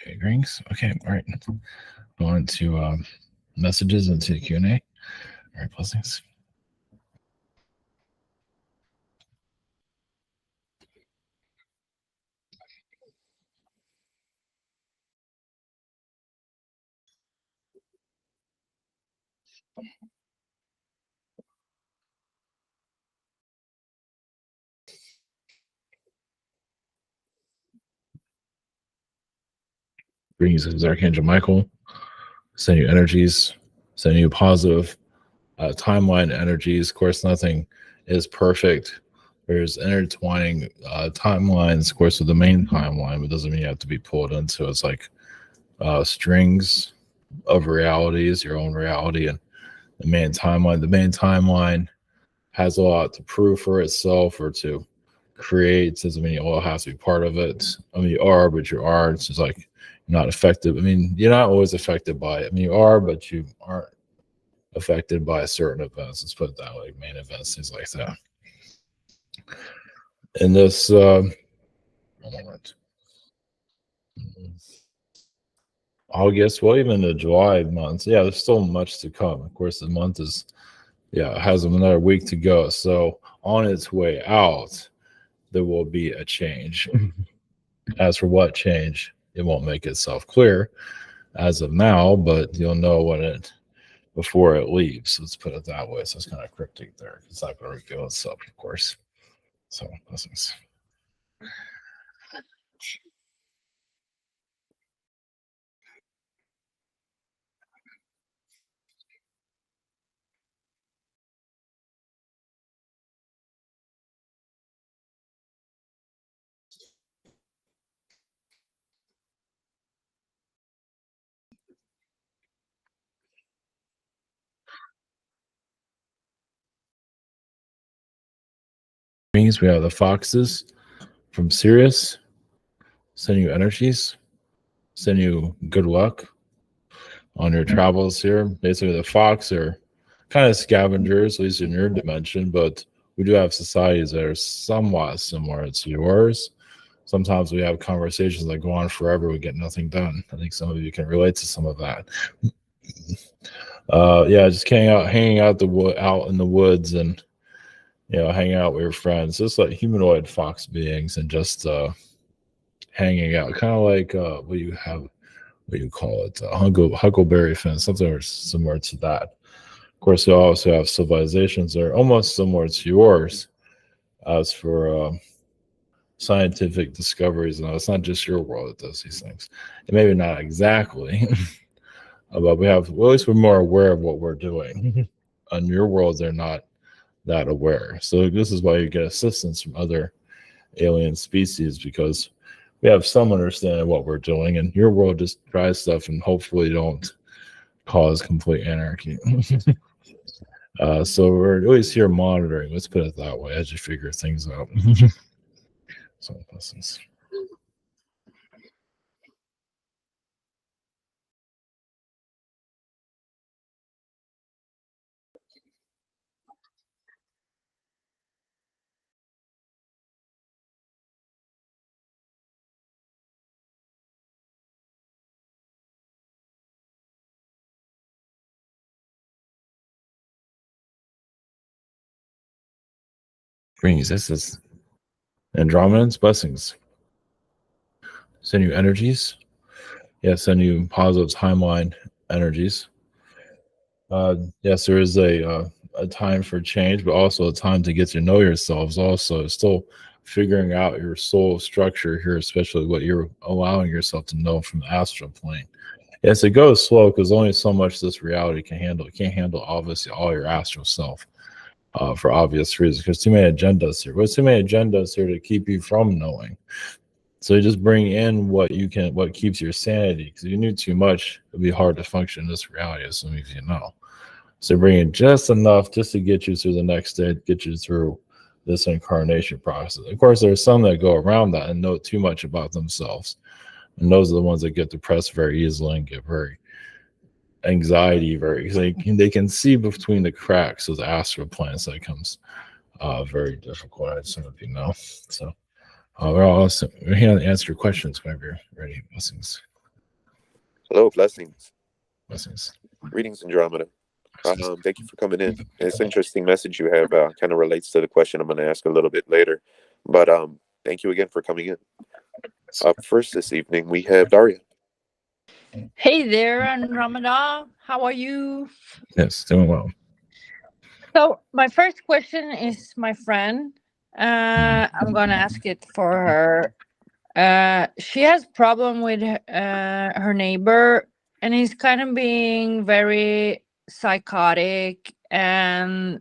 Okay, greetings. Okay, all right. Going to messages into Q&A. All right, blessings. Greetings, this is Archangel Michael. Send you energies, send you positive timeline energies. Of course, nothing is perfect. There's intertwining timelines, of course, with the main timeline, but doesn't mean you have to be pulled into. It's like strings of realities, your own reality, and the main timeline. The main timeline has a lot to prove for itself or to create. Doesn't mean you all have to be part of it. I mean, you are, but you are. It's just like you're not affected. I mean, you're not always affected by it. I mean, you are, but you aren't affected by certain events. Let's put it that way, main events, things like that. In this moment, August, well, even the July months, yeah, there's still much to come. Of course, the month is, yeah, it has another week to go. So on its way out, there will be a change. As for what change, it won't make itself clear as of now, but you'll know when it before it leaves. Let's put it that way. So it's kind of cryptic there. It's not going to reveal itself, of course. So blessings. Means we have the foxes from Sirius, send you energies, send you good luck on your travels here. Basically, the fox are kind of scavengers, at least in your dimension, but we do have societies that are somewhat similar to yours. Sometimes we have conversations that go on forever. We get nothing done. I think some of you can relate to some of that. Yeah, just hanging out out in the woods, and hanging out with your friends, just like humanoid fox beings, and just hanging out, kind of like what you call it, huckleberry fence, something similar to that. Of course, you also have civilizations that are almost similar to yours. As for scientific discoveries, and it's not just your world that does these things, and maybe not exactly, but at least we're more aware of what we're doing. On your world, they're not that aware. So this is why you get assistance from other alien species, because we have some understanding of what we're doing, and your world just tries stuff and hopefully don't cause complete anarchy. So we're always here monitoring. Let's put it that way as you figure things out. So lessons. Greens. This is Andromeda's blessings. Send you energies. Yeah, send you positive timeline energies. Yes, there is a time for change, but also a time to get to know yourselves. Also, still figuring out your soul structure here, especially what you're allowing yourself to know from the astral plane. Yes, it goes slow because only so much this reality can handle. It can't handle obviously all your astral self for obvious reasons. Because too many agendas here. What's too many agendas here to keep you from knowing? So you just bring in what you can, what keeps your sanity. Because if you knew too much, it'd be hard to function in this reality, as some of you know. So bring in just enough just to get you through the next day, get you through this incarnation process. Of course, there's some that go around that and know too much about themselves. And those are the ones that get depressed very easily and get very anxiety, they can see between the cracks of the astral plane. So it becomes very difficult, as some of you know. So We're all awesome. We're here to answer your questions whenever you're ready. Blessings. Hello, blessings. Blessings. Greetings, Andromeda. Blessings. Thank you for coming in. It's an interesting message you have. Kind of relates to the question I'm going to ask a little bit later. But thank you again for coming in. Up first this evening, we have Daria. Hey there, Andromeda. How are you? Yes, doing well. So, my first question is my friend. I'm gonna ask it for her. She has problem with her neighbor, and he's kind of being very psychotic, and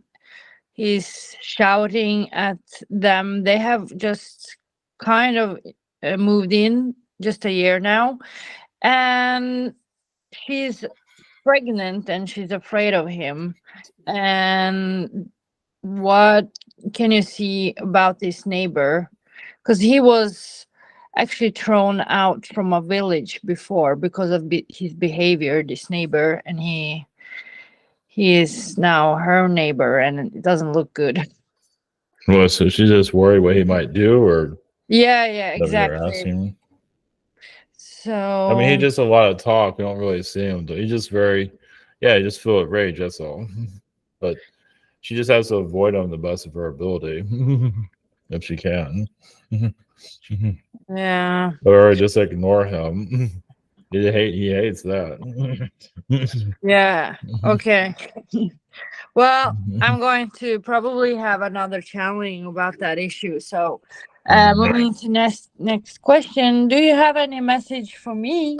he's shouting at them. They have just kind of moved in just a year now, and she's pregnant and she's afraid of him. And what can you see about this neighbor? Because he was actually thrown out from a village before because of his behavior, this neighbor, and he is now her neighbor, and it doesn't look good. Well, so she's just worried what he might do, or Yeah, whatever you're exactly. asking. I mean, he So just a lot of talk. We don't really see him. He's just very, yeah, you just feel it rage. That's all. But she just has to avoid him the best of her ability, if she can. yeah, Or just ignore him. He hates that. yeah. Okay. Well, I'm going to probably have another channeling about that issue. So, moving to next question. Do you have any message for me?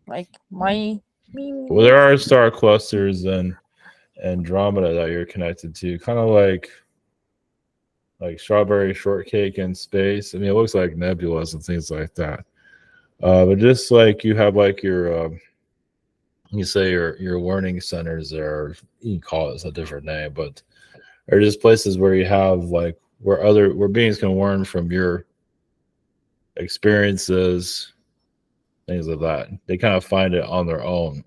Like Well, there are star clusters and Andromeda that you're connected to, kind of like strawberry shortcake in space. I mean, it looks like nebulas and things like that. But just like you have like your you say your learning centers, or you can call it a different name, but are just places where you have like where beings can learn from your experiences, things like that. They kind of find it on their own.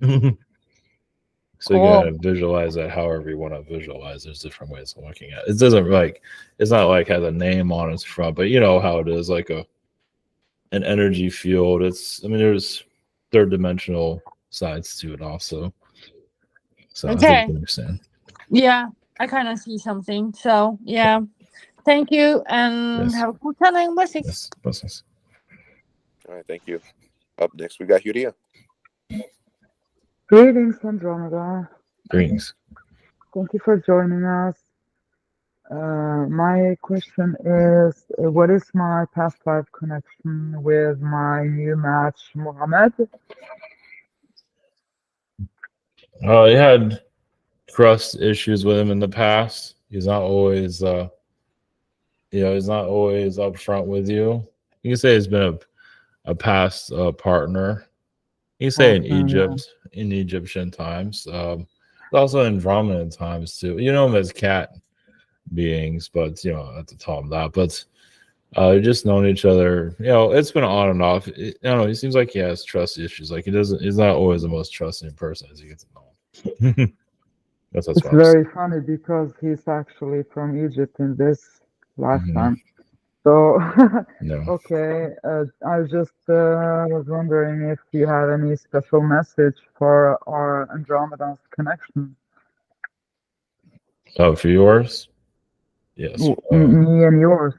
So you can cool. kind of visualize that however you want to visualize. There's different ways of looking at it. It doesn't like it's not like has a name on its front, but you know how it is, like an energy field. I mean there's third dimensional sides to it also. So I think Okay. you understand. Yeah, I kind of see something. So, yeah. Thank you and Yes. have a cool time. Blessings. Yes. Blessings. All right, thank you. Up next, we got Hudia. Greetings, Andromeda. Greetings. Thank you for joining us. My question is, what is my past life connection with my new match, Mohammed? You had trust issues with him in the past. He's not always he's not always upfront with you. You can say he's been a past partner. You say Partner, In Egyptian times, also in Andromedan times too. You know them as cat beings, but you know at the top of that. But you've just known each other. You know, it's been on and off. I don't know. He seems like he has trust issues. Like he doesn't. He's not always the most trusting person as you get to know him. That's it's what I'm saying. very funny because he's actually from Egypt in this Mm-hmm. lifetime. So, No. okay, I just was wondering if you have any special message for our Andromeda's connection. Oh, for yours? Yes. Me and yours.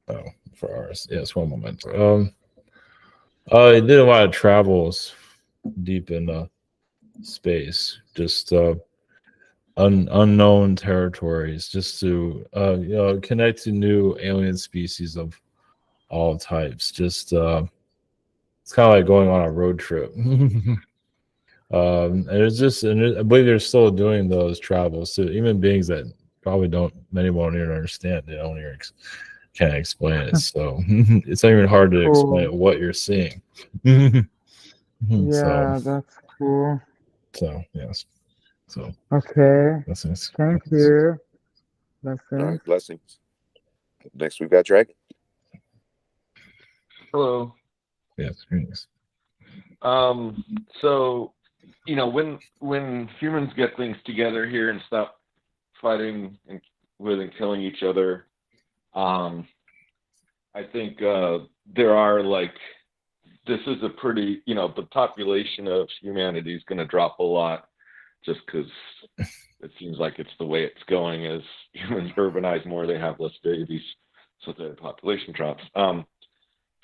Oh, for ours. Yes. One moment. I did a lot of travels deep in space, just unknown territories, just to connect to new alien species of all types. Just it's kind of like going on a road trip. And it's just, I believe they're still doing those travels to even beings that probably many won't even understand. They don't even can't explain it. So it's not even hard to Cool. explain what you're seeing. So, Yeah, that's cool. yes. So Okay. blessings. Thank Blessings. you. All Blessings. right, blessings. Next, we've got Dragon. Hello. Yes, greetings. So, when humans get things together here and stop fighting with and killing each other, I think there are this is a pretty, the population of humanity is going to drop a lot just because it seems like it's the way it's going. As humans urbanize more, they have less babies, so the population drops.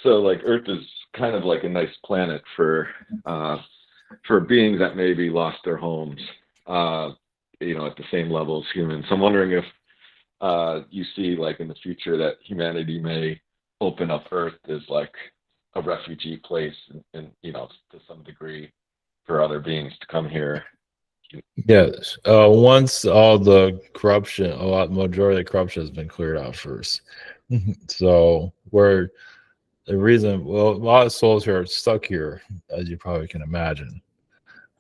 So Earth is kind of like a nice planet for beings that maybe lost their homes, at the same level as humans. So I'm wondering if you see in the future that humanity may open up Earth as a refugee place, and to some degree for other beings to come here. Yes. Once all the corruption, majority of the corruption has been cleared out first. So a lot of souls here are stuck here, as you probably can imagine.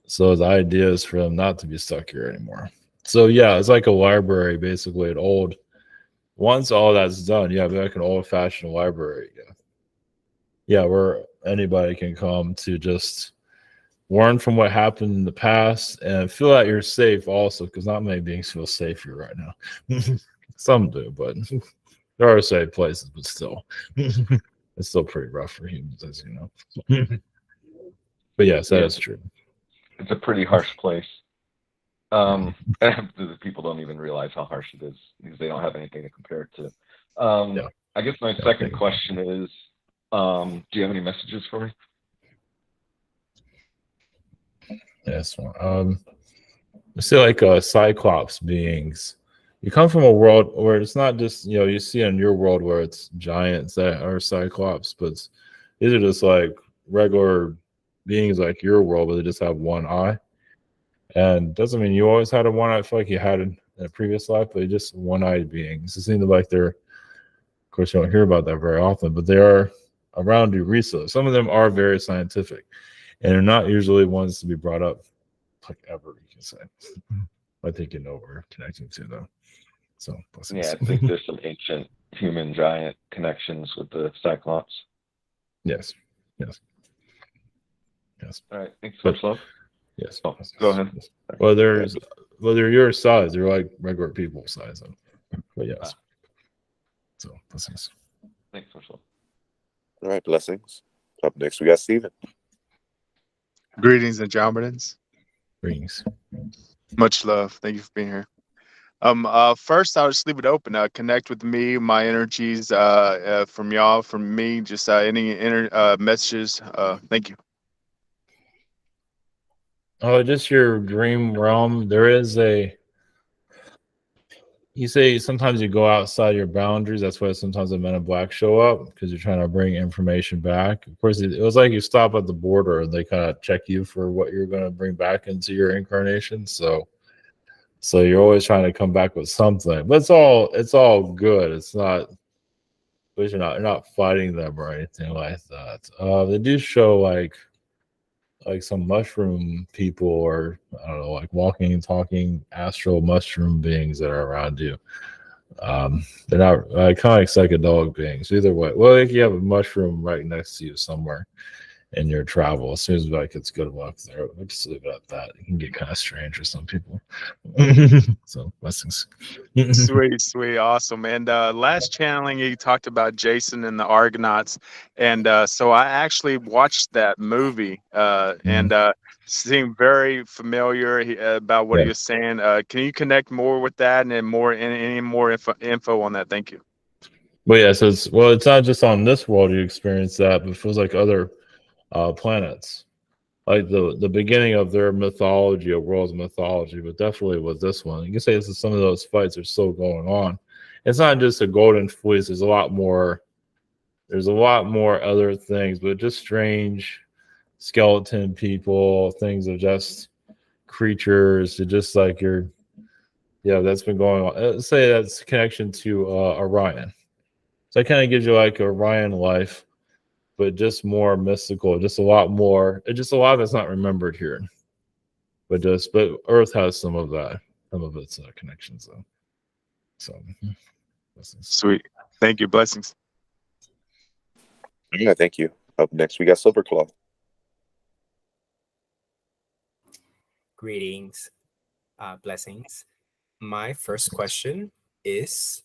So the idea is for them not to be stuck here anymore. So yeah, it's like a library, basically once all that's done, you have like an old-fashioned library. Yeah, where anybody can come to just learn from what happened in the past and feel that you're safe also, because not many beings feel safe here right now. Some do, but there are safe places, but still. It's still pretty rough for humans, as you know. But yes, that is true. It's a pretty harsh place. The people don't even realize how harsh it is because they don't have anything to compare it to. I guess my second question is, do you have any messages for me? Yes. I see Cyclops beings. You come from a world where it's not just, you see in your world where it's giants that are Cyclops, but these are just regular beings like your world, but they just have one eye. And doesn't mean you always had a one eye. I feel like you had in a previous life, but just one-eyed beings. It seems like they're, of course, you don't hear about that very often, but they are around you recently. Some of them are very scientific, and they're not usually ones to be brought up ever, you can say. I think you know what we're connecting to, though. So yeah, I think there's some ancient human giant connections with the Cyclops. Yes. All right, thanks so much, love. Yes. Oh, go ahead. Yes. Well, they're your size. They're like regular people size. But yes. So blessings. Thanks so much, love. All right, blessings. Up next, we got Steven. Greetings, Andromedans. Greetings. Much love. Thank you for being here. First, I'll just leave it open. Connect with me, my energies from y'all, from me, just any messages. Thank you. Oh, just your dream realm. You say sometimes you go outside your boundaries. That's why sometimes the men in black show up, because you're trying to bring information back. Of course, it was like you stop at the border and they kind of check you for what you're going to bring back into your incarnation. So you're always trying to come back with something, but it's all good. It's not, but you're not fighting them or anything like that. They do show like some mushroom people, or I don't know, like walking and talking astral mushroom beings that are around you. They're not kind of like psychedelic beings. Either way, well, like you have a mushroom right next to you somewhere in your travel. As soon as it's good luck there, we'll just leave it at that. It can get kind of strange for some people. So blessings. Sweet, awesome. And last channeling, you talked about Jason and the Argonauts, and so I actually watched that movie, and seemed very familiar about what he was saying. Can you connect more with that, and then any more info on that? Thank you. But yeah, so it's not just on this world you experience that, but it feels like other planets, like the beginning of their mythology, a world's mythology, but definitely with this one, you can say this is some of those fights are still going on. It's not just a golden fleece. There's a lot more other things, but just strange skeleton people, things of just creatures, just like that's been going on. Let's say that's connection to Orion. So it kind of gives you like Orion life, but just more mystical, just a lot more. It's just a lot that's not remembered here. But Earth has some of its connections though. So blessings. Sweet. Thank you. Blessings. Yeah, thank you. Up next, we got Silverclaw. Greetings, blessings. My first question is,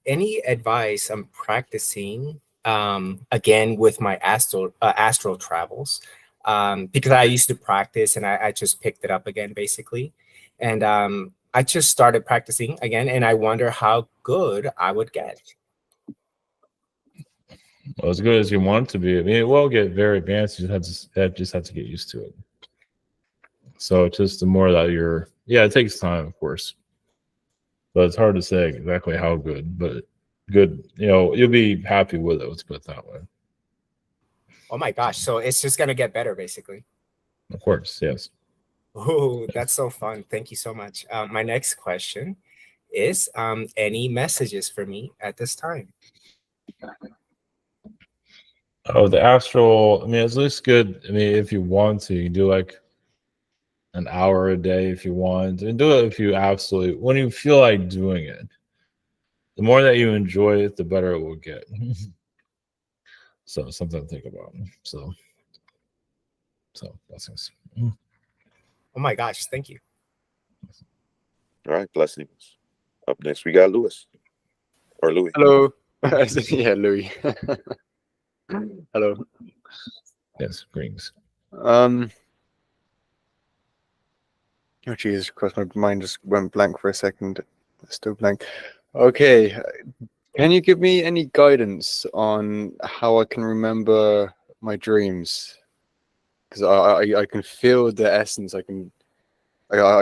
Any advice? I'm practicing again with my astral travels, because I used to practice and I just picked it up again basically, and I just started practicing again, and I wonder how good I would get. Well, as good as you want it to be. I mean, it will get very advanced. You just have to get used to it. So just the more that it takes time, of course, but it's hard to say exactly how good. But good, you'll be happy with it. Let's put it that way. Oh my gosh! So it's just gonna get better, basically. Of course, yes. Oh, that's so fun! Thank you so much. My next question is, any messages for me at this time? Oh, the astral. I mean, it's at least good. I mean, if you want to, you can do like an hour a day if you want, and do it if you absolutely when you feel like doing it. The more that you enjoy it, the better it will get. So something to think about. So blessings. Oh my gosh! Thank you. All right, blessings. Up next, we got Louis. Or Louis. Hello. Yeah, Louis. Hello. Yes, greetings. Oh Jesus Christ, my mind just went blank for a second. Still blank. Okay. Can you give me any guidance on how I can remember my dreams? Because I can feel the essence. I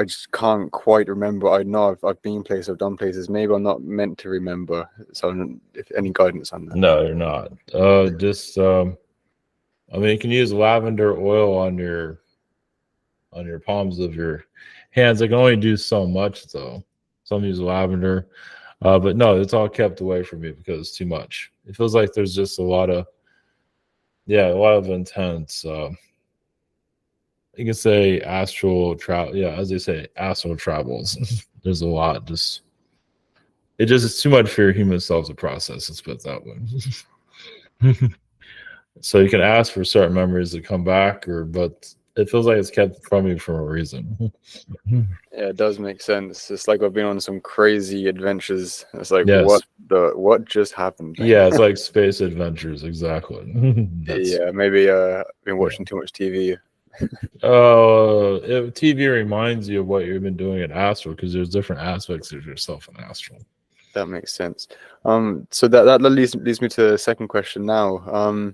just can't quite remember. I know I've been places, I've done places. Maybe I'm not meant to remember. So if any guidance on that. No, you're not. Just I mean, you can use lavender oil on your palms of your hands. I can only do so much though. Some use lavender, but no, it's all kept away from me because it's too much. It feels like there's just a lot of intense. You can say astral travel. Yeah, as they say, astral travels. There's a lot. It's too much for your human self to process. Let's put it that way. So you can ask for certain memories to come back, but it feels like it's kept from you for a reason. Yeah, it does make sense. It's like I've been on some crazy adventures. It's like, Yes. what just happened? Man? Yeah, it's like space adventures, exactly. Yeah, maybe I've been watching too much TV. TV reminds you of what you've been doing in Astral because there's different aspects of yourself in Astral. That makes sense. So that leads me to the second question now.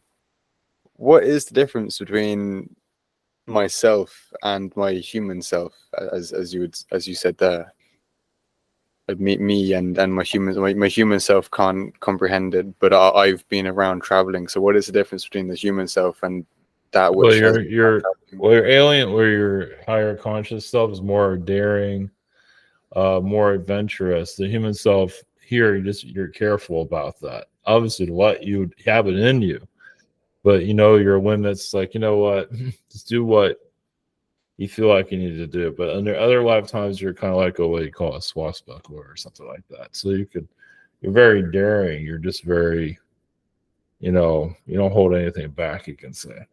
What is the difference between myself and my human self, as you said there? Like me and my human self can't comprehend it, but I've been around traveling. So what is the difference between the human self and that which your alien or your higher conscious self is more daring, more adventurous. The human self here, you're careful about that. Obviously, to let you have it in you, but your limits. Like, you know what, just do what you feel like you need to do. But under other lifetimes, you're kind of like what you call a swashbuckler or something like that. So you're very daring. You're just very, you don't hold anything back, you can say.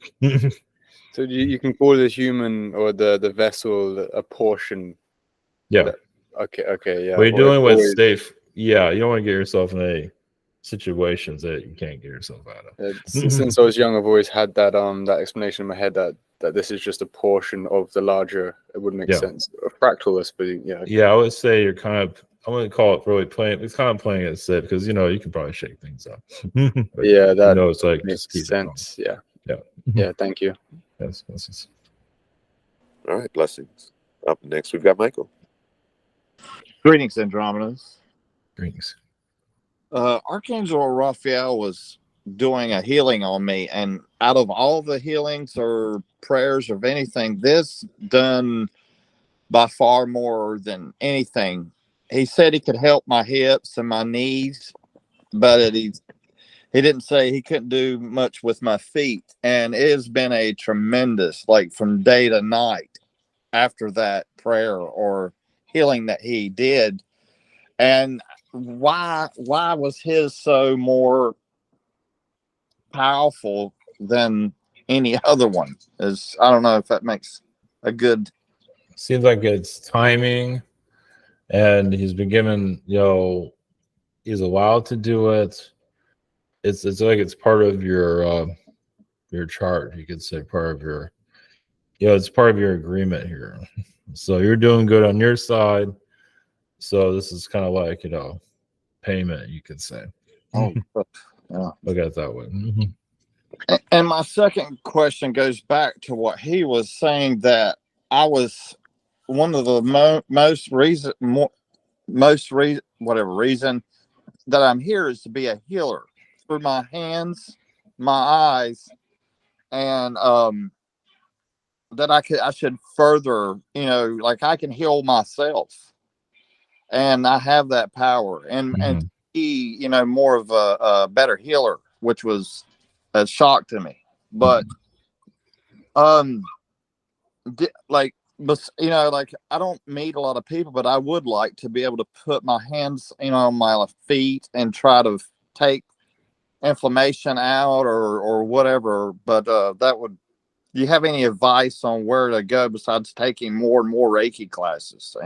So you can call the human or the vessel a portion. Yeah. Okay. Yeah. Well, you're dealing with safe. Yeah, you don't want to get yourself in any situations that you can't get yourself out of. Since I was young, I've always had that explanation in my head that this is just a portion of the larger. It would make sense. A fractal, but yeah. Yeah, I would say you're kind of. I wouldn't call it really playing. It's kind of playing it safe because you can probably shake things up. But, yeah, that it's like makes just keep sense. It yeah. Yeah. Thank you. Yes. All right, blessings. Up next, we've got Michael. Greetings, Andromedas. Greetings. Archangel Raphael was doing a healing on me, and out of all the healings or prayers or anything, this done by far more than anything. He said he could help my hips and my knees, but he didn't say he couldn't do much with my feet. And it has been a tremendous, like from day to night after that prayer or healing that he did. And why was his so more powerful than any other one? I don't know if that makes a good. Seems like it's timing, and he's been given, he's allowed to do it. It's like it's part of your chart. You could say part of your, it's part of your agreement here. So you're doing good on your side. So this is kind of like, payment, you could say. Oh, yeah. Look at it that way. And my second question goes back to what he was saying, that I was one of the most reason that I'm here is to be a healer through my hands, my eyes, and that I should further, like I can heal myself, and I have that power, and be, more of a better healer, which was a shock to me. But like I don't meet a lot of people, but I would like to be able to put my hands, on my feet and try to take inflammation out or whatever. But do you have any advice on where to go besides taking more and more Reiki classes?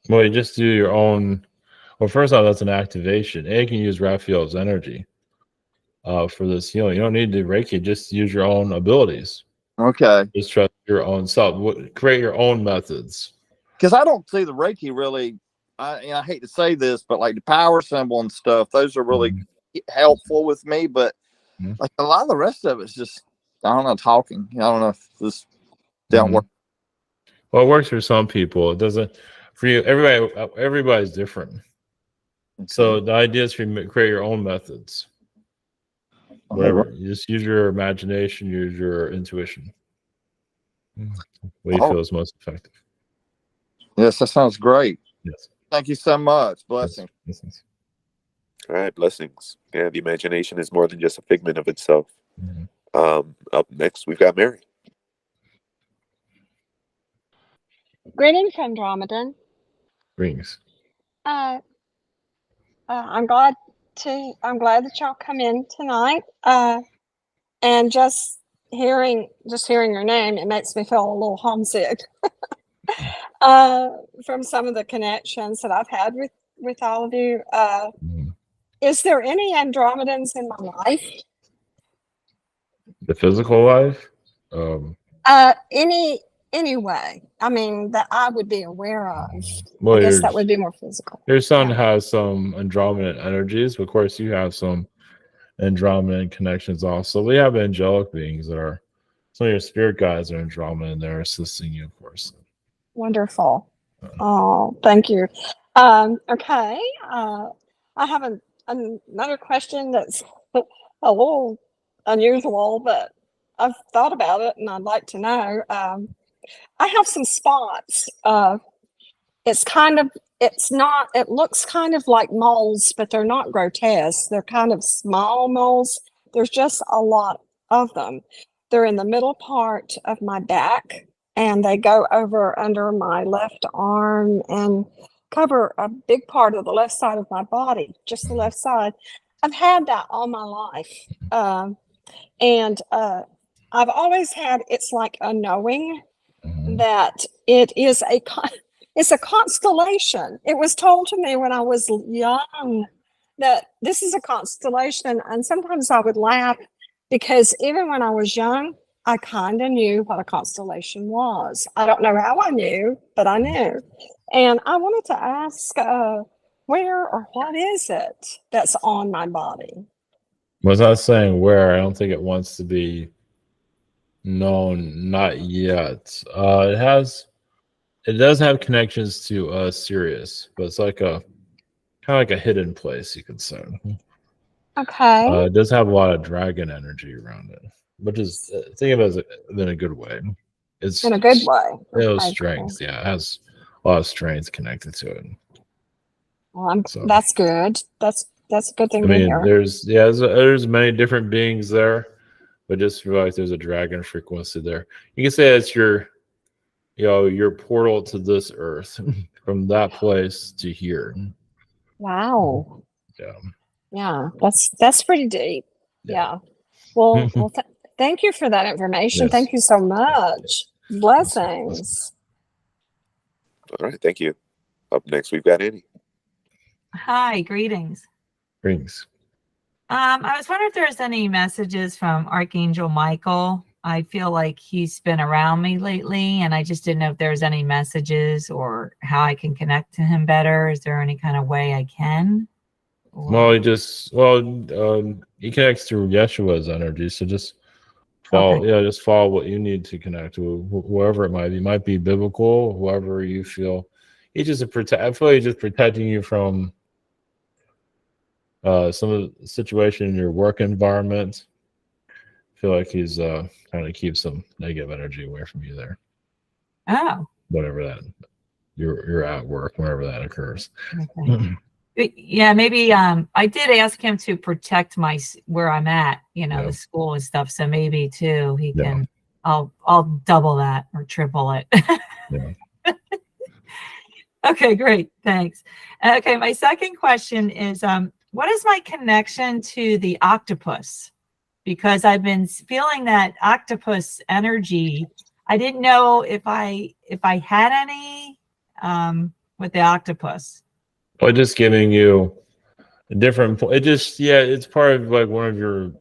Well, you just do your own. Well, first off, that's an activation. And you can use Raphael's energy for this healing. You don't need to Reiki. Just use your own abilities. Okay. Just trust your own self. Create your own methods. Because I don't see the Reiki really. I hate to say this, but like the power symbol and stuff, those are really helpful with me. But like a lot of the rest of it's just, I don't know, talking. I don't know if this don't work. Well, it works for some people. It doesn't for you. Everybody's different. So the idea is for you to create your own methods. Whatever. You just use your imagination, use your intuition. What do you feel is most effective? Yes, that sounds great. Yes. Thank you so much. Blessings. Yes. All right, blessings. Yeah, the imagination is more than just a figment of itself. Up next, we've got Mary. Greetings, Andromedan. Greetings. I'm glad that y'all come in tonight. And just hearing your name, it makes me feel a little homesick. From some of the connections that I've had with all of you. Is there any Andromedans in my life? The physical life? Anyway, I mean, that I would be aware of. Well, I guess that would be more physical. Your son has some Andromedan energies. Of course, you have some Andromedan connections also. We have angelic beings that are, some of your spirit guides are Andromedan, and they're assisting you, of course. Wonderful. Oh, thank you. Okay. I have another question that's a little unusual, but I've thought about it and I'd like to know. I have some spots. It looks kind of like moles, but they're not grotesque. They're kind of small moles. There's just a lot of them. They're in the middle part of my back, and they go over under my left arm and cover a big part of the left side of my body, just the left side. I've had that all my life. And I've always had, it's like a knowing that it is it's a constellation. It was told to me when I was young that this is a constellation. And sometimes I would laugh because even when I was young, I kind of knew what a constellation was. I don't know how I knew, but I knew. And I wanted to ask, where or what is it that's on my body? Was not saying where. I don't think it wants to be known, not yet. It does have connections to Sirius, but it's like a kind of like a hidden place, you could say. Okay. It does have a lot of dragon energy around it, which is, think of it as in a good way. It's in a good way. It has strength. Cool. Yeah, it has a lot of strength connected to it. Well, that's good. That's a good thing to hear. There's many different beings there, but just feel like there's a dragon frequency there. You can say it's your portal to this earth from that place to here. Wow. Yeah. Yeah, that's pretty deep. Yeah. Well, thank you for that information. Yes. Thank you so much. Blessings. All right, thank you. Up next, we've got Annie. Hi, greetings. Rings. I was wondering if there's any messages from Archangel Michael. I feel like he's been around me lately, and I just didn't know if there's any messages or how I can connect to him better. Is there any kind of way I can? Well, he connects through Yeshua's energy, so just follow. Okay. Yeah, just follow what you need to connect to, whoever it might be. It might be biblical, whoever you feel. He's just I feel like he's just protecting you from some of the situation in your work environment. I feel like he's trying to keep some negative energy away from you there. Oh. Whatever that you're at work, whenever that occurs. Okay. Yeah, maybe I did ask him to protect where I'm at, the school and stuff. So maybe too he can. I'll double that or triple it. Yeah. Okay, great. Thanks. Okay, my second question is what is my connection to the octopus? Because I've been feeling that octopus energy. I didn't know if I had any with the octopus. Well, just giving you a different. It's part of like one of your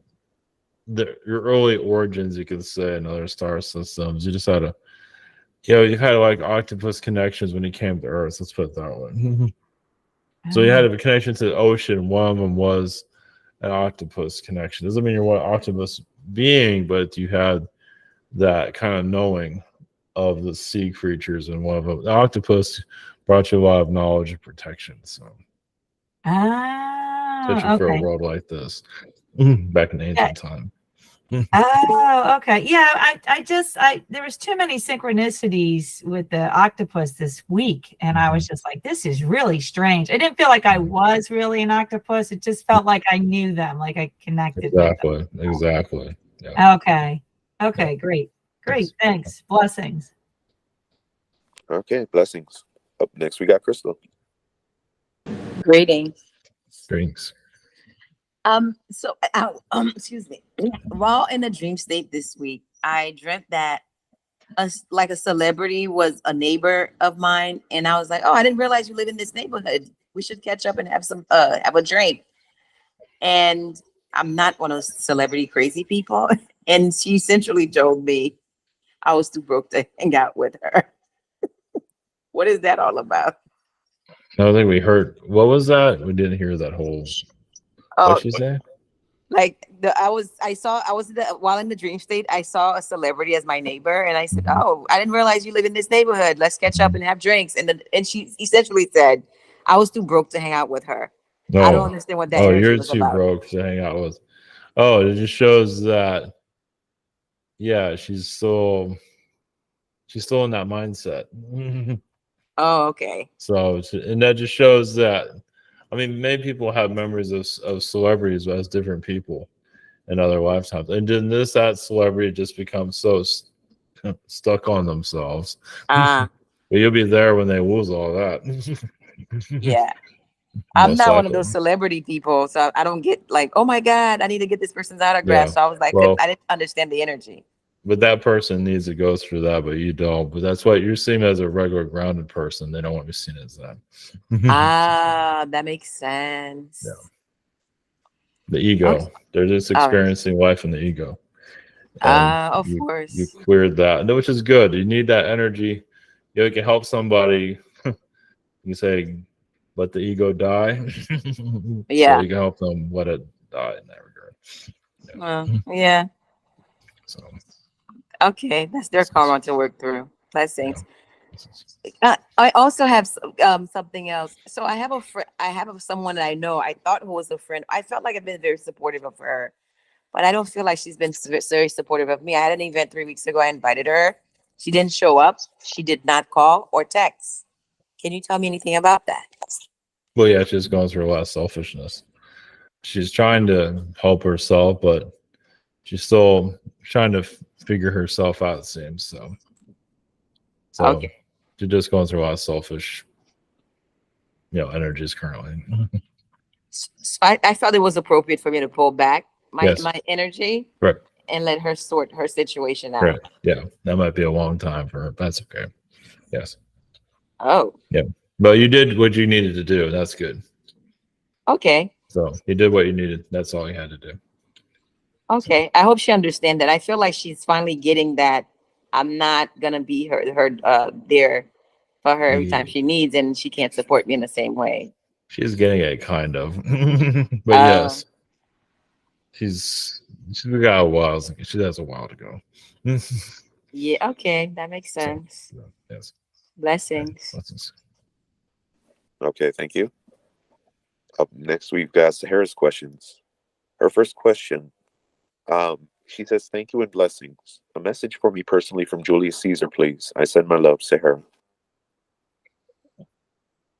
early origins, you could say, in other star systems. You just had you've had like octopus connections when you came to Earth. Let's put it that way. So you had a connection to the ocean. One of them was an octopus connection. Doesn't mean you're one octopus being, but you had that kind of knowing of the sea creatures, and one of them, the octopus, brought you a lot of knowledge and protection. So, especially for a world like this, back in ancient time. Oh, okay. Yeah, I there was too many synchronicities with the octopus this week, and I was just like, this is really strange. I didn't feel like I was really an octopus. It just felt like I knew them, like I connected with them. Exactly. Yeah. Okay. Great. Thanks. Blessings. Okay, blessings. Up next, we got Crystal. Greetings. So, excuse me. While in a dream state this week, I dreamt that a celebrity was a neighbor of mine, and I was like, "Oh, I didn't realize you live in this neighborhood. We should catch up and have a drink." And I'm not one of those celebrity crazy people, and she essentially told me I was too broke to hang out with her. What is that all about? I don't think we heard. What was that? We didn't hear that whole. What'd she say? Like while in the dream state, I saw a celebrity as my neighbor, and I said, "Oh, I didn't realize you live in this neighborhood. Let's catch up and have drinks." And she essentially said, "I was too broke to hang out with her." No. I don't understand what that energy you're was too about. broke to hang out with. Oh, it just shows that. Yeah, she's still in that mindset. Oh, okay. So, and that just shows that. I mean, many people have memories of celebrities as different people in other lifetimes, and then that celebrity just becomes so stuck on themselves. But you'll be there when they lose all that. Yeah. I'm not one of those celebrity people, so I don't get like, "Oh my God, I need to get this person's autograph." Yeah. So I was like, Well, I didn't understand the energy. But that person needs to go through that, but you don't. But that's why you're seen as a regular grounded person. They don't want to be seen as that. That makes sense. Yeah. The ego. Okay. They're just experiencing life in the ego. Of course. You cleared that, which is good. You need that energy. You can help somebody. You say, let the ego die. Yeah. So you can help them let it die in that regard. Yeah. So. Okay, that's their karma to work through. Blessings. Yeah. I also have something else. So I have a friend. I have someone that I know. I thought who was a friend. I felt like I've been very supportive of her, but I don't feel like she's been very supportive of me. I had an event 3 weeks ago. I invited her. She didn't show up. She did not call or text. Can you tell me anything about that? Well, yeah, she's going through a lot of selfishness. She's trying to help herself, but she's still trying to figure herself out, it seems. So okay. She's just going through a lot of selfish, energies currently. So I felt it was appropriate for me to pull back my energy, right, and let her sort her situation out. Right. Yeah, that might be a long time for her. That's okay. Yes. Oh. Yeah, but you did what you needed to do. That's good. Okay. So he did what you needed. That's all he had to do. Okay. I hope she understands that. I feel like she's finally getting that I'm not gonna be her there for her every time she needs, and she can't support me in the same way. She's getting it kind of. But yes. She's got a while. She has a while to go. Yeah, okay, that makes sense. So, yes. Blessings. Blessings. Okay, thank you. Up next, we've got Sahara's questions. Her first question, she says, "Thank you and blessings. A message for me personally from Julius Caesar, please. I send my love, Sahara."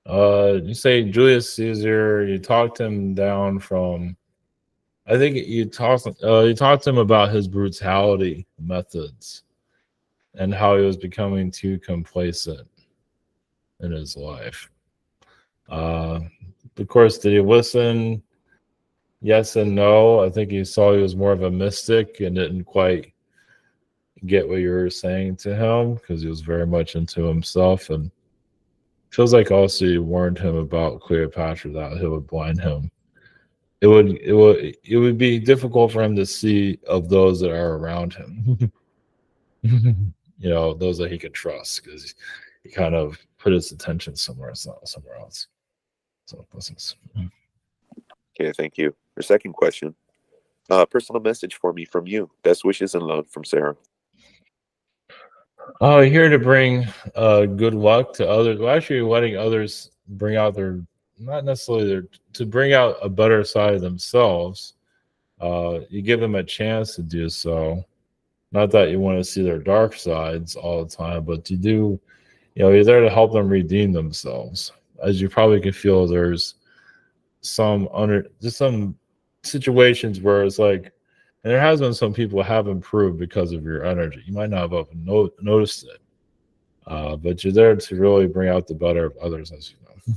You say Julius Caesar. You talked him down from. I think you talked to him about his brutality methods and how he was becoming too complacent in his life. Of course, did he listen? Yes and no. I think he saw he was more of a mystic and didn't quite get what you were saying to him because he was very much into himself. And feels like also you warned him about Cleopatra, that it would blind him. It would be difficult for him to see of those that are around him. Those that he could trust, because he kind of put his attention somewhere else. So blessings. Okay, thank you. Her second question, personal message for me from you. Best wishes and love from Sarah. Oh, here to bring good luck to others. Well, actually, letting others bring out not necessarily to bring out a better side of themselves. You give them a chance to do so. Not that you want to see their dark sides all the time, but you do, you're there to help them redeem themselves. As you probably can feel, there's some situations where it's like, and there has been some people have improved because of your energy. You might not have noticed it, but you're there to really bring out the better of others, as you know.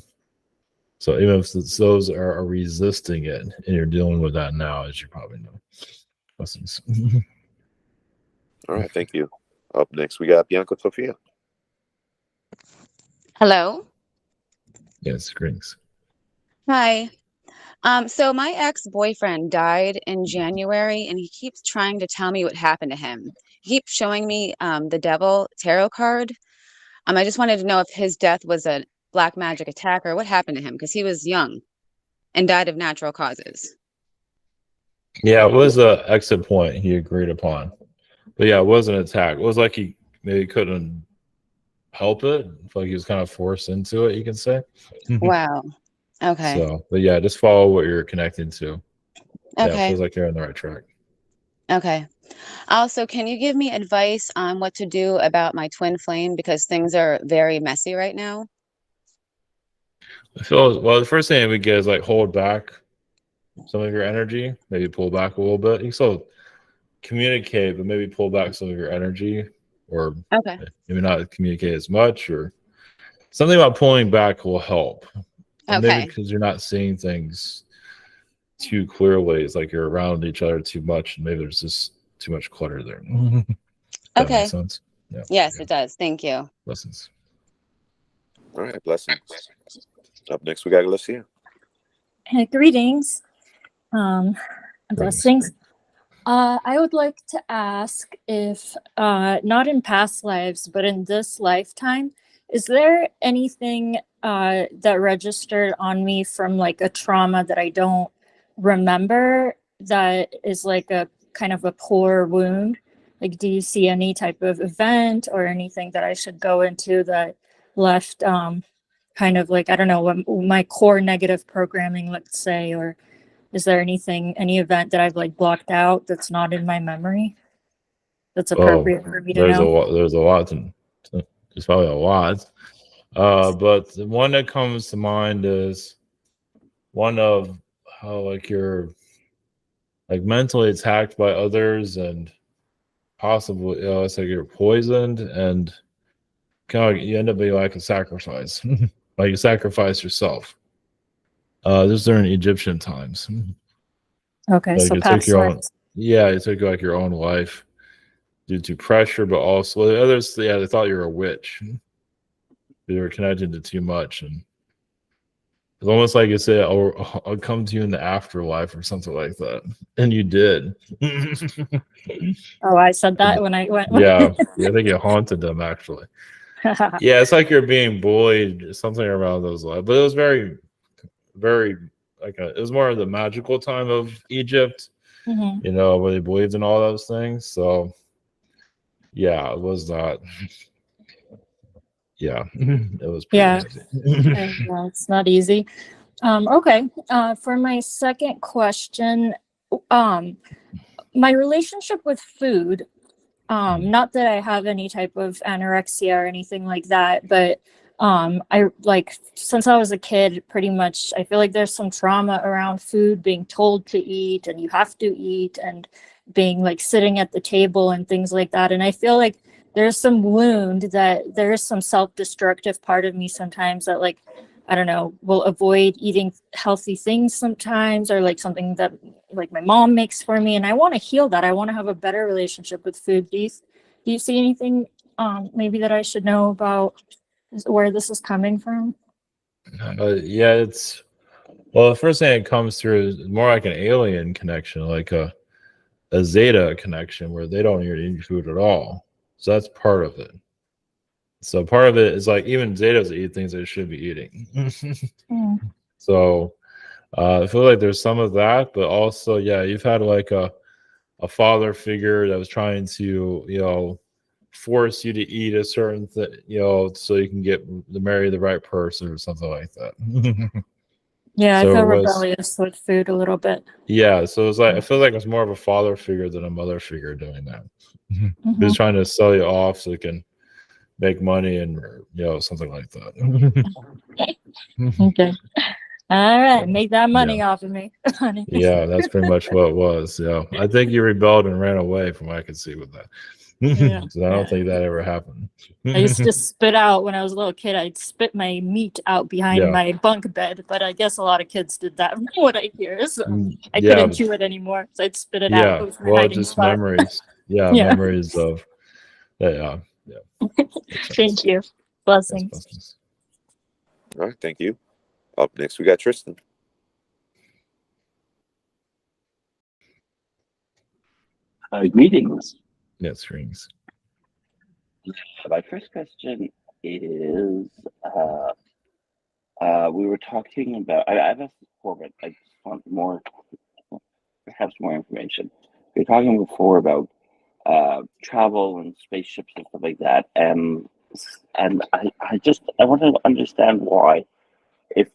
So even if those are resisting it, and you're dealing with that now, as you probably know. Blessings. All right, thank you. Up next, we got Bianca Sofia. Hello. Yes, greetings. Hi. So my ex-boyfriend died in January, and he keeps trying to tell me what happened to him. He keeps showing me the Devil tarot card. I just wanted to know if his death was a black magic attack or what happened to him, because he was young and died of natural causes. Yeah, it was a exit point he agreed upon. But yeah, it was an attack. It was like he maybe couldn't help it. Like he was kind of forced into it, you can say. Wow. Okay. So, but yeah, just follow what you're connected to. Yeah, it Okay. feels like you're on the right track. Okay. Also, can you give me advice on what to do about my twin flame, because things are very messy right now? I feel well. The first thing we get is like hold back some of your energy. Maybe pull back a little bit. You can still communicate, but maybe pull back some of your energy, or Okay. maybe not communicate as much, or something about pulling back will help. And maybe Okay. because you're not seeing things too clearly, it's like you're around each other too much, and maybe there's just too much clutter there. That Okay. makes sense. Yeah. Yes, it does. Thank you. Blessings. All right, blessings. Up next, we got Alicia. Greetings. Blessings. I would like to ask if, not in past lives, but in this lifetime, is there anything that registered on me from like a trauma that I don't remember that is like a kind of a core wound? Like, do you see any type of event or anything that I should go into that left kind of like, I don't know, my core negative programming, let's say, or is there any event that I've like blocked out that's not in my memory that's appropriate for me to know? There's a lot. There's probably a lot. But the one that comes to mind is one of how like you're like mentally attacked by others, and possibly it's like you're poisoned, and kind of you end up being like a sacrifice. Like you sacrifice yourself. This is during Egyptian times. Okay, like so you past took your lives. you took like your own life due to pressure, but also the others, they thought you were a witch. They were connected to too much, and It's almost like you said, "Oh, I'll come to you in the afterlife" or something like that, and you did. Oh, I said that when I went. Yeah, I think you haunted them actually. Yeah, it's like you're being bullied, something around those lines. But it was very, very it was more of the magical time of Egypt, Mhm. where they believed in all those things. So, yeah, it was not. Yeah, it was pretty Yeah. crazy. Yeah, it's not easy. Okay. For my second question, my relationship with food, not that I have any type of anorexia or anything like that, but I like since I was a kid, pretty much I feel like there's some trauma around food, being told to eat and you have to eat, and being like sitting at the table and things like that. And I feel like there's some wound, that there is some self-destructive part of me sometimes that, like, I don't know, will avoid eating healthy things sometimes, or like something that like my mom makes for me, and I want to heal that. I want to have a better relationship with food. Do you see anything maybe that I should know about where this is coming from? Yeah, the first thing that comes through is more like an alien connection, like a Zeta connection, where they don't eat food at all. So that's part of it. So part of it is like even Zetas eat things they should be eating. So I feel like there's some of that, but also, yeah, you've had like a father figure that was trying to, force you to eat a certain thing, so you can marry the right person or something like that. Yeah, I So feel it was, rebellious with food a little bit. yeah. So it's like I feel like it's more of a father figure than a mother figure doing that. Who's trying to sell you off so they can make money and something like that. Okay. All right, make that money off of me, honey. Yeah, that's pretty much what it was. Yeah, I think you rebelled and ran away, from what I could see with that. Yeah. So I don't think that ever happened. I used to spit out when I was a little kid. I'd spit my meat out behind Yeah. my bunk bed, but I guess a lot of kids did that from what I hear. So I Yeah. couldn't chew it anymore, so I'd spit it out. Yeah, It was my well, hiding just spot. memories. Yeah, Yeah. memories of. Yeah. Thank you. Blessings. All right, thank you. Up next, we got Tristan. Greetings. Yes, rings. My first question is, we were talking about, I've asked this before, but I just want perhaps more information. We were talking before about travel and spaceships and stuff like that, and I want to understand why, if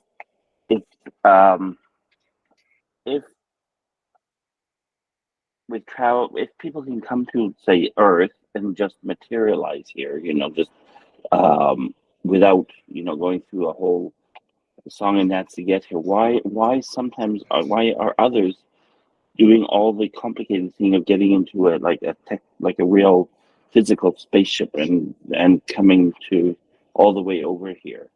with travel, if people can come to, say, Earth and just materialize here, just without going through a whole song and dance to get here, why sometimes why are others doing all the complicated thing of getting into a real physical spaceship and coming to all the way over here?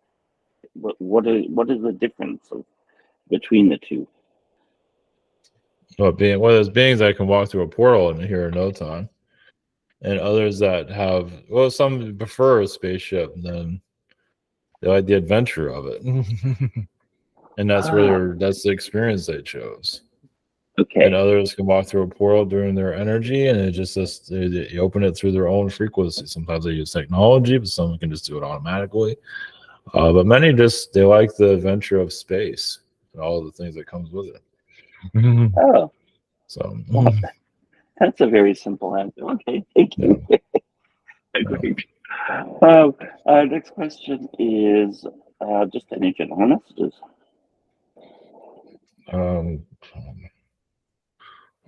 What is the difference between the two? Well, being one of those beings that can walk through a portal in here in no time, and others that have, well, some prefer a spaceship, then they like the adventure of it, and that's that's the experience they chose. Okay. And others can walk through a portal during their energy, and it just they open it through their own frequency. Sometimes they use technology, but some can just do it automatically. But many they like the adventure of space and all the things that comes with it. Oh, so well, that's a very simple answer. Okay, thank you. Great. Next question is just any general messages. One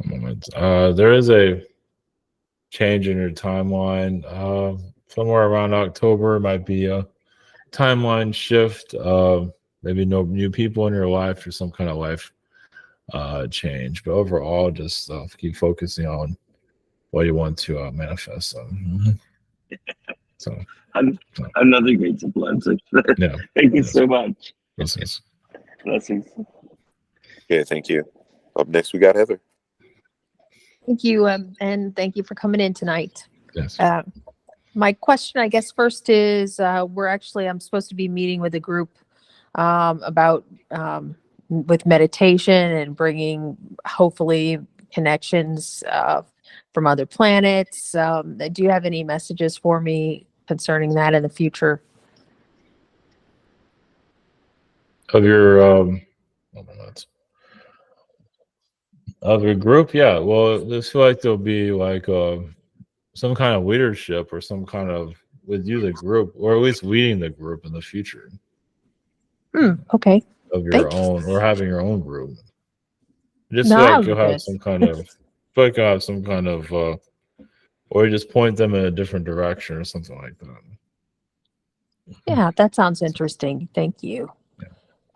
moment. There is a change in your timeline. Somewhere around October might be a timeline shift. Maybe no new people in your life or some kind of life change. But overall, just keep focusing on what you want to manifest. So, Another great simple answer. Yeah. Thank you so much. Blessings. Blessings. Okay, thank you. Up next, we got Heather. Thank you, and thank you for coming in tonight. Yes. My question, I guess, first is I'm supposed to be meeting with a group about with meditation and bringing hopefully connections from other planets. Do you have any messages for me concerning that in the future? Of your of your group, yeah. Well, I feel like there'll be like some kind of leadership or some kind of with you the group, or at least leading the group in the future. Okay. Of your own, or having your own group. I just No, feel I'll like be you'll have good. some kind of, feel like you'll have some kind of, or you just point them in a different direction or something like that. Yeah, that sounds interesting. Thank you.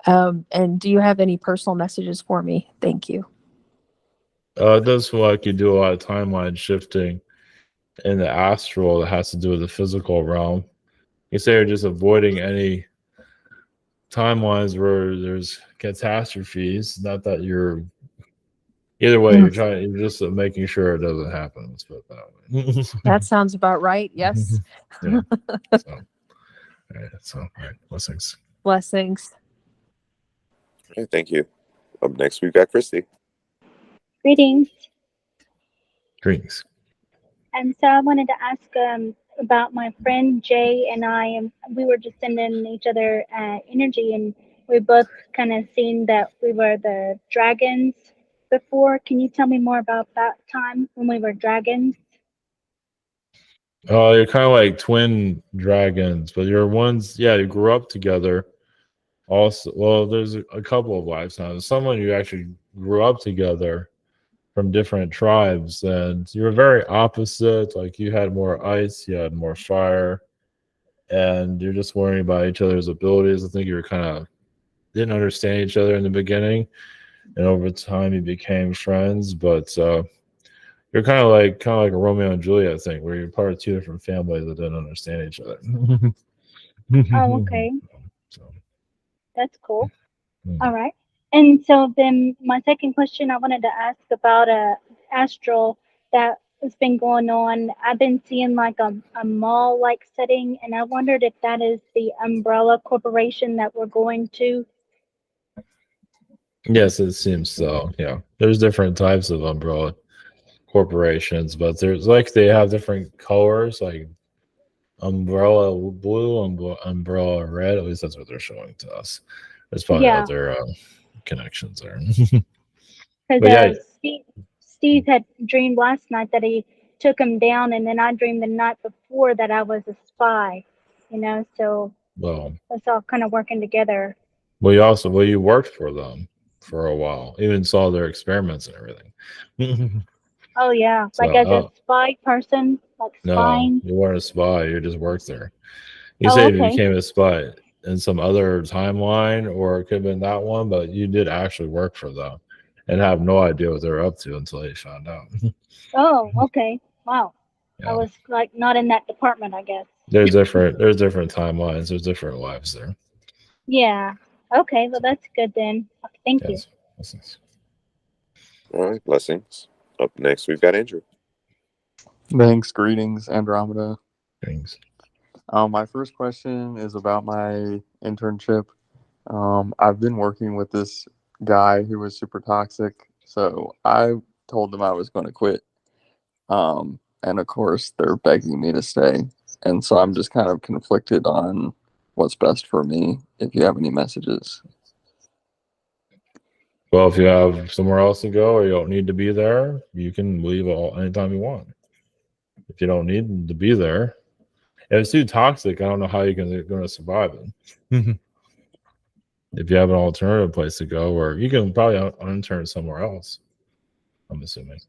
And do you have any personal messages for me? Thank you. It does feel like you do a lot of timeline shifting in the astral that has to do with the physical realm. You say you're just avoiding any timelines where there's catastrophes. Not that you're either way. You're just making sure it doesn't happen. Let's put it that way. That sounds about right. Yes. Yeah. So, all right. Blessings. Blessings. Okay, thank you. Up next, we've got Christy. Greetings. Greetings. And so I wanted to ask about my friend Jay and I, and we were just sending each other energy, and we both kind of seen that we were the dragons before. Can you tell me more about that time when we were dragons? You're kind of like twin dragons, but you're ones. Yeah, you grew up together. Also, well, there's a couple of lifetimes. Someone you actually grew up together from different tribes, and you were very opposite. Like you had more ice, you had more fire, and you're just worrying about each other's abilities. I think you were kind of didn't understand each other in the beginning, and over time you became friends. But you're kind of like a Romeo and Juliet thing, where you're part of two different families that didn't understand each other. Oh, okay. So, that's cool. All right. And so then my second question I wanted to ask about Astral that has been going on. I've been seeing like a mall like setting, and I wondered if that is the umbrella corporation that we're going to. yes, it seems so. Yeah, there's different types of umbrella corporations, but there's like they have different colors, like umbrella blue, umbrella red. At least that's what they're showing to us. There's probably Yeah. other connections there. Because But yeah, Steve had dreamed last night that he took him down, and then I dreamed the night before that I was a spy. So well, it's all kind of working together. you worked for them for a while, even saw their experiments and everything. Oh yeah, like as a spy person, like No, spying. you weren't a spy. You just worked there. You Oh, say you okay. became a spy in some other timeline, or it could have been that one, but you did actually work for them and have no idea what they're up to until you found out. Oh, okay. Wow. Yeah. I was like not in that department, I guess. There's different timelines. There's different lives there. Yeah. Okay. Well, that's good then. Thank you. Yes. Blessings. All right, blessings. Up next, we've got Andrew. Thanks. Greetings, Andromeda. Thanks. My first question is about my internship. I've been working with this guy who was super toxic, so I told them I was going to quit. And of course, they're begging me to stay. And so I'm just kind of conflicted on what's best for me, if you have any messages. Well, if you have somewhere else to go or you don't need to be there, you can leave anytime you want. If you don't need to be there, if it's too toxic, I don't know how you're going to survive it. If you have an alternative place to go, or you can probably intern somewhere else, I'm assuming.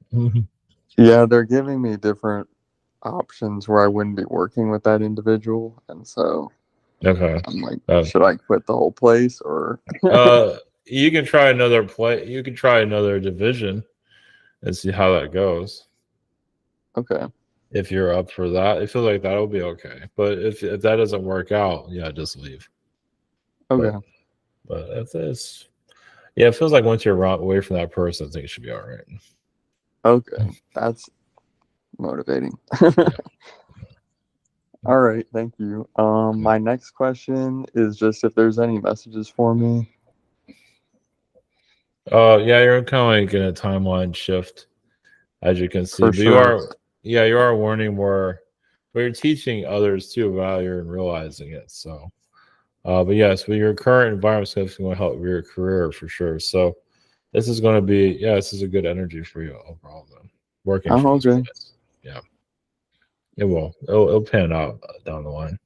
Yeah, they're giving me different options where I wouldn't be working with that individual. And so Okay. I'm like, should I quit the whole place or? You can try another you can try another division and see how that goes. Okay. If you're up for that, it feels like that'll be okay. But if that doesn't work out, yeah, just leave. Okay. But if it's it feels like once you're away from that person, I think it should be all right. Okay. That's motivating. All right, thank you. My next question is just if there's any messages for me. Yeah, you're kind of like in a timeline shift, as you can see. For But sure. you are learning more, but you're teaching others too about it and realizing it. So, but yes, with your current environment is going to help with your career for sure. So, this is going to be, this is a good energy for you overall, then. Working for Oh, this okay. place. Yeah, it will. It'll pan out down the line.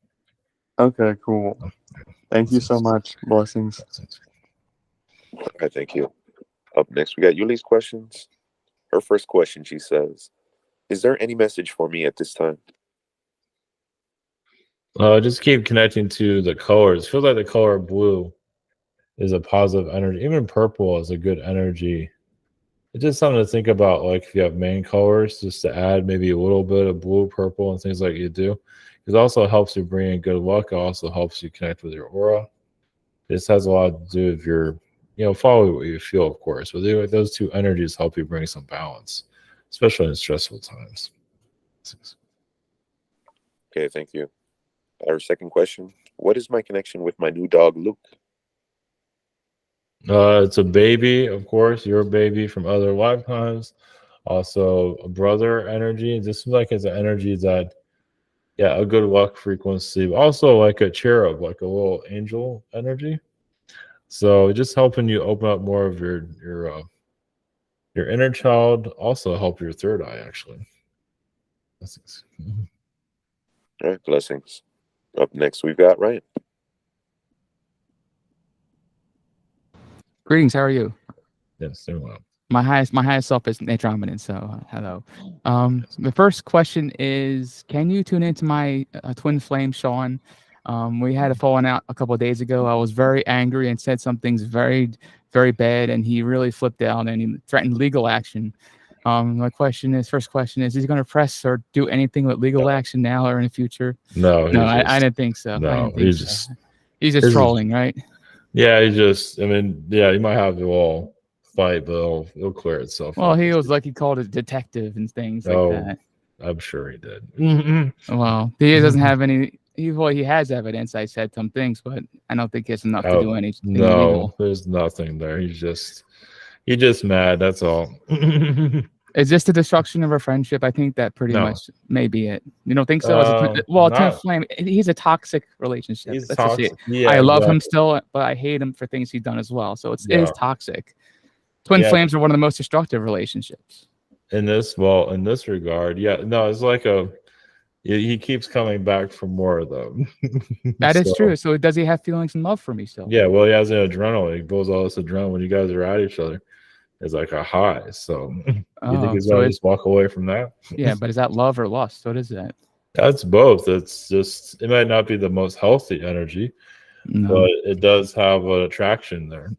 Okay, cool. Thank you so much. Blessings. All right, thank you. Up next, we got Yuli's questions. Her first question, she says, "Is there any message for me at this time?" Just keep connecting to the colors. Feel like the color blue is a positive energy. Even purple is a good energy. It's just something to think about, like if you have main colors, just to add maybe a little bit of blue, purple, and things like you do. It also helps you bring in good luck. It also helps you connect with your aura. This has a lot to do with your, follow what you feel, of course. But those two energies help you bring some balance, especially in stressful times. Okay, thank you. Our second question, what is my connection with my new dog, Luke? It's a baby, of course. Your baby from other lifetimes. Also, a brother energy. This seems like it's an energy that, a good luck frequency. Also, like a cherub, like a little angel energy. So, just helping you open up more of your inner child. Also, help your third eye. Actually. All right, blessings. Up next, we've got Ryan. Greetings, how are you? Yes, doing well. My highest self is Andromedan, so hello. The first question is, can you tune into my twin flame, Sean? We had a falling out a couple of days ago. I was very angry and said some things very, very bad, and he really flipped out and he threatened legal action. My first question is he going to press or do anything with legal action now or in the future? No, I didn't think so. No, He's just trolling, right? Yeah, he might have to all fight, but it'll clear itself Well, up. he was like he called it detective and things like that. I'm sure he did. Well, he doesn't have any. He has evidence. I said some things, but I don't think he has enough to do anything illegal. There's nothing there. He's just mad. That's all. Is this the destruction of our friendship? I think that pretty much may be it. You don't think so? Twin flame. He's a toxic relationship. He's Let's just say toxic. it. Yeah, I love him exactly. still, but I hate him for things he's done as well. So it is Yeah. toxic. Twin Yeah. flames are one of the most destructive relationships. In this regard, it's like he keeps coming back for more though. That is true. So does he have feelings and love for me still? Yeah, well, he has an adrenaline. He goes all this adrenaline when you guys are at each other. It's like a high. So you think he's gonna just walk away from that? Yeah, but is that love or lust? What is that? That's both. It's just it might not be the most healthy energy, but it does have an attraction there.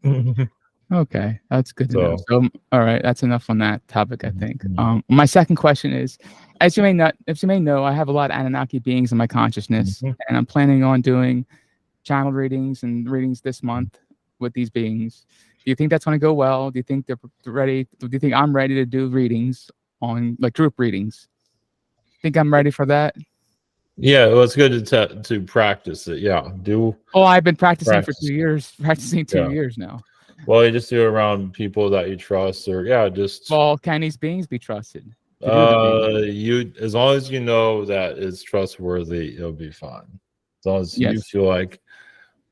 Okay, that's good to know. So, all right, that's enough on that topic, I think. My second question is, as you may know, I have a lot of Anunnaki beings in my consciousness, and I'm planning on doing channel readings and readings this month with these beings. Do you think that's going to go well? Do you think they're ready? Do you think I'm ready to do readings on like group readings? Think I'm ready for that? Yeah, well, it's good to practice it. Yeah, do. Oh, I've been practicing for 2 years. Practicing 2 years now. Well, you just do it around people that you trust, or just. Well, can these beings be trusted? To do the reading? As long as you know that it's trustworthy, it'll be fine. As long as you feel like,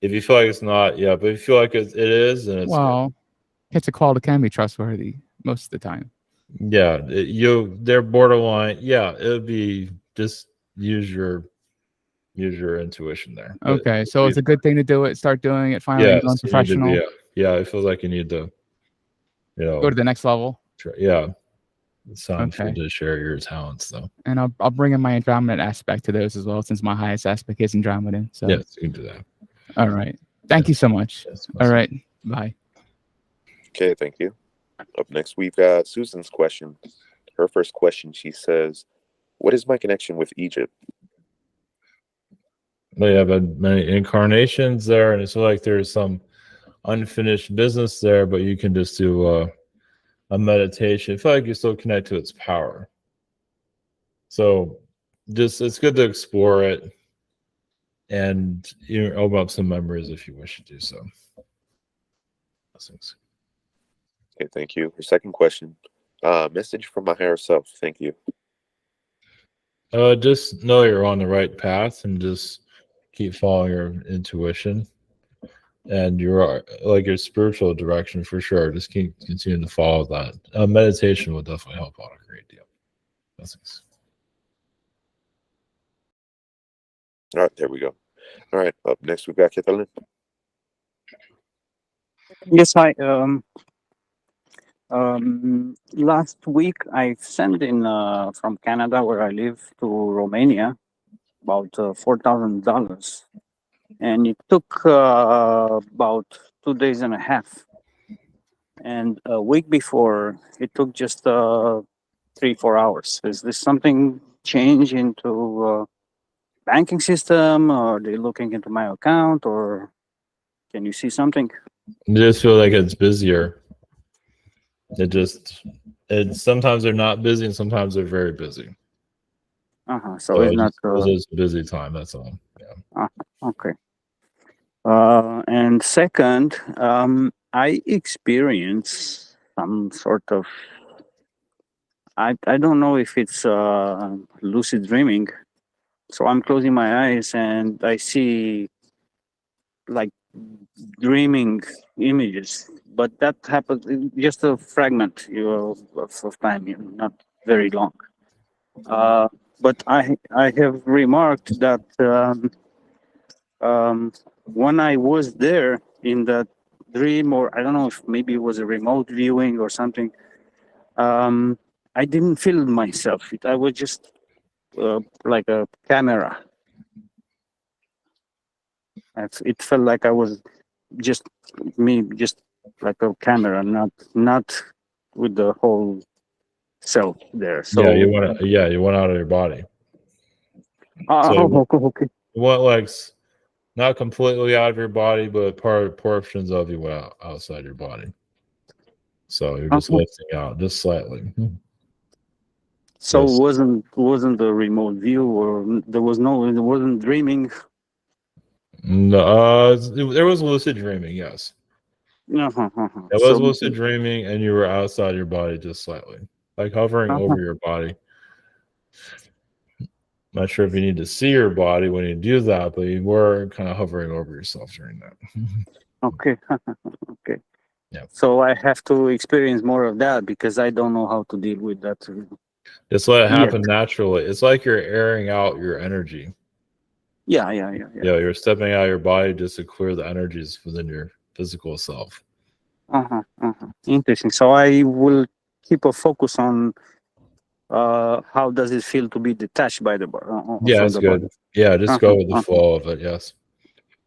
if you feel like it's not, but if you feel like it is, then it's well, it's a call that can be trustworthy most of the time. Yeah, they're borderline. Yeah, it'll be just use your intuition there. Okay, so it's a good thing to do it. Start doing it finally. Yeah, Unprofessional. It feels like you need to, go to the next level. It's time for you to share your talents, though. And I'll bring in my Andromedan aspect to those as well, since my highest aspect is Andromedan. So yes, you can do that. All right. Thank you so much. All right. Bye. Okay, thank you. Up next, we've got Susan's question. Her first question, she says, "What is my connection with Egypt?" They have many incarnations there, and it's like there's some unfinished business there, but you can just do a meditation. I feel like you still connect to its power. So just it's good to explore it, and open up some memories if you wish to do so. Blessings. Okay, thank you. Your second question. Message from my higher self. Thank you. Just know you're on the right path, and just keep following your intuition and your spiritual direction for sure. Just keep continuing to follow that. Meditation will definitely help out a great deal. Blessings. All right, there we go. All right, up next we've got Kathleen. Yes, hi. Last week I sent in from Canada, where I live, to Romania about $4,000, and it took about 2 days and a half. And a week before, it took just 3-4 hours. Is this something change into banking system, or are they looking into my account, or can you see something? You just feel like it's busier. Sometimes they're not busy, and sometimes they're very busy. So it's not. It's a busy time. That's all. Yeah. Okay. And second, I experience some sort of. I don't know if it's lucid dreaming. So I'm closing my eyes and I see like dreaming images, but that happens just a fragment of time, not very long. But I have remarked that when I was there in that dream, or I don't know if maybe it was a remote viewing or something, I didn't feel myself. I was just like a camera. It felt like I was just me, just like a camera, not with the whole self there. So you went out of your body. Okay. You went not completely out of your body, but portions of you went outside your body. So you're just lifting out just slightly. So yes. wasn't the remote view, or it wasn't dreaming? No, there was lucid dreaming, yes. It was lucid dreaming, and you were outside your body just slightly, like hovering over your body. Not sure if you need to see your body when you do that, but you were kind of hovering over yourself during that. Okay. Okay. Yeah. So I have to experience more of that because I don't know how to deal with that. Just let it happen naturally. It's like you're airing out your energy. Yeah. You're stepping out of your body just to clear the energies within your physical self. Interesting. So I will keep a focus on how does it feel to be detached by the body? It's good. Body. Yeah, just go with the flow of it. Yes.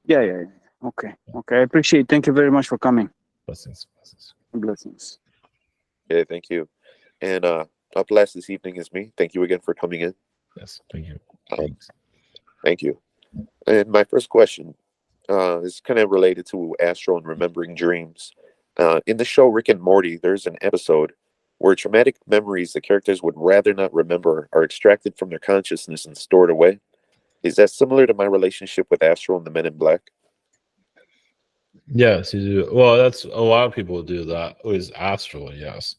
Yeah. Okay. I appreciate it. Thank you very much for coming. Blessings. Okay, thank you. And up last this evening is me. Thank you again for coming in. Yes, thank you. Thank you. And my first question is kind of related to Astral and remembering dreams. In the show Rick and Morty, there's an episode where traumatic memories the characters would rather not remember are extracted from their consciousness and stored away. Is that similar to my relationship with Astral and the Men in Black? Yes, you do. Well, that's a lot of people do that. It was Astral, yes.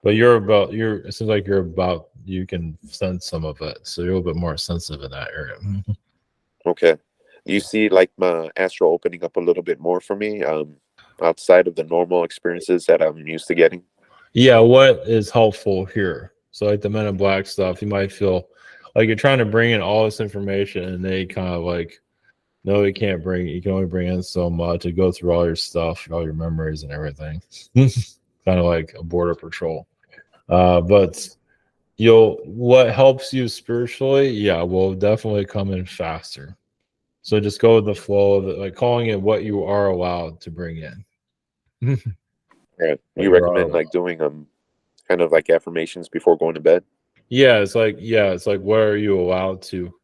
But it seems like you can sense some of it. So you're a little bit more sensitive in that area. Okay. You see like my Astral opening up a little bit more for me, outside of the normal experiences that I'm used to getting? Yeah, what is helpful here? So like the Men in Black stuff, you might feel like you're trying to bring in all this information and they kind of like, no, you can't you can only bring in so much to go through all your stuff, all your memories and everything. Kind of like a border patrol. But what helps you spiritually, will definitely come in faster. So just go with the flow of it, like calling it what you are allowed to bring in. Right. You recommend like doing kind of like affirmations before going to bed? It's like what are you allowed to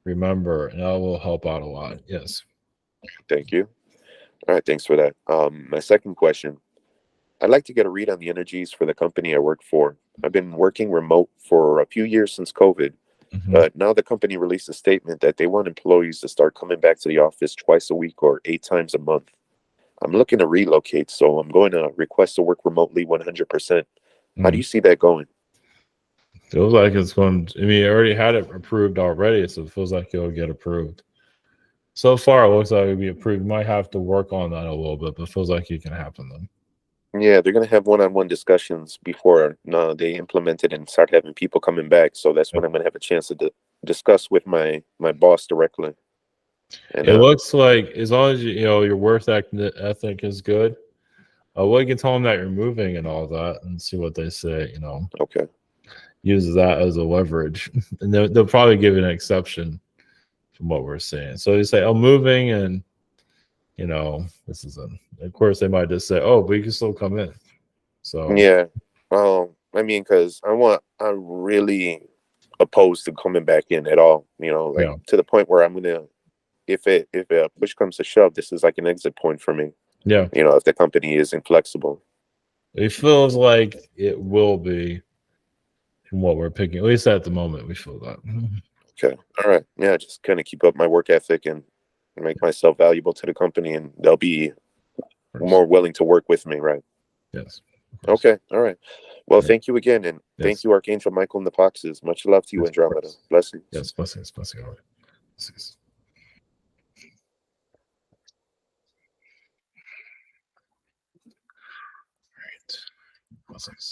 remember, and that will help out a lot. Yes. Thank you. All right, thanks for that. My second question, I'd like to get a read on the energies for the company I work for. I've been working remote for a few years since COVID, But now the company released a statement that they want employees to start coming back to the office twice a week or 8 times a month. I'm looking to relocate, so I'm going to request to work remotely 100%. How do you see that going? Feels like it's going. I mean, it already had it approved already, so it feels like it'll get approved. So far, it looks like it'll be approved. Might have to work on that a little bit, but it feels like it can happen then. Yeah, they're going to have one-on-one discussions before they implement it and start having people coming back. So that's when I'm going to have a chance to discuss with my boss directly. And it looks like as long as your work ethic is good, well, you can tell them that you're moving and all that, and see what they say. Okay. Use that as a leverage, and they'll probably give an exception from what we're saying. So you say, "I'm moving," and this is of course they might just say, "Oh, but you can still come in." So yeah, I mean, because I'm really opposed to coming back in at all. To the point where I'm gonna, if push comes to shove, this is like an exit point for me. Yeah. If the company is inflexible. It feels like it will be from what we're picking. At least at the moment, we feel that. Okay. All right. Yeah, just kind of keep up my work ethic and make myself valuable to the company, and they'll be more willing to work with me, right? Yes. Okay. All right. Well, thank you again, and thank you, Archangel Michael in the boxes. Much love to you, Andromeda. Blessings. Yes, blessings. Blessings. All right. Blessings. Blessings.